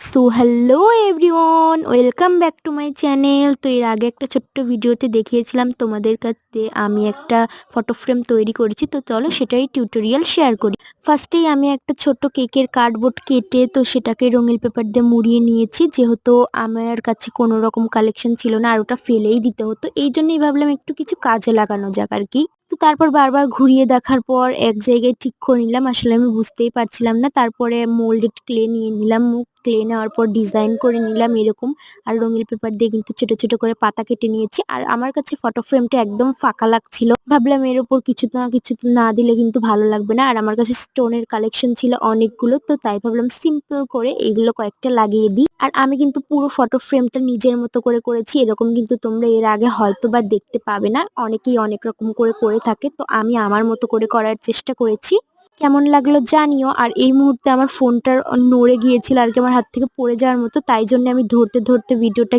So hello everyone, welcome back to my channel. তো এর আগে একটা ছোট্ট ভিডিওতে দেখিয়েছিলাম তোমাদের কাছে আমি একটা ফটো ফ্রেম তৈরি করেছি। তো চলো সেটাই টিউটোরিয়াল শেয়ার করি। ফার্স্টেই আমি একটা ছোট্ট কেকের কার্ডবোর্ড কেটে তো সেটাকে রঙিন পেপার দিয়ে মুড়িয়ে নিয়েছি, যেহেতু আমার কাছে কোনো রকম কালেকশন ছিল না আর ওটা ফেলেই দিতে হতো, এই জন্যই ভাবলাম একটু কিছু কাজে লাগানো যাক আর কি। তো তারপর বারবার ঘুরিয়ে দেখার পর এক জায়গায় ঠিক করে নিলাম, আসলে আমি বুঝতেই পারছিলাম না। তারপরে মোল্ডেড ক্লে নিয়ে নিলাম, ক্লে নেওয়ার পর ডিজাইন করে নিলাম এরকম। আর রঙিন পেপার দিয়ে কিন্তু ছোট ছোট করে পাতা কেটে নিয়েছি। আর আমার কাছে ফটো ফ্রেমটা একদম ফাঁকা লাগছিল, ভাবলাম এর উপর কিছু না কিছু তো না দিলে কিন্তু ভালো লাগবে না। আর আমার কাছে স্টোনের কালেকশন ছিল অনেকগুলো, তো তাই ভাবলাম সিম্পল করে এগুলো কয়েকটা লাগিয়ে দিই। আর আমি কিন্তু পুরো ফটো ফ্রেমটা নিজের মতো করে করেছি, এরকম কিন্তু তোমরা এর আগে হয়তো বা দেখতে পাবে না, অনেকেই অনেক রকম করে থাকে। তো আমি আমার মতো করে করার চেষ্টা করেছি। কেমন লাগলো জানিও। আর এই মুহূর্তে আমার ফোনটা নড়ে গিয়েছিল আর কি, আমার হাত থেকে পড়ে যাওয়ার মতো, তাই জন্য আমি ধরতে ধরতে ভিডিওটা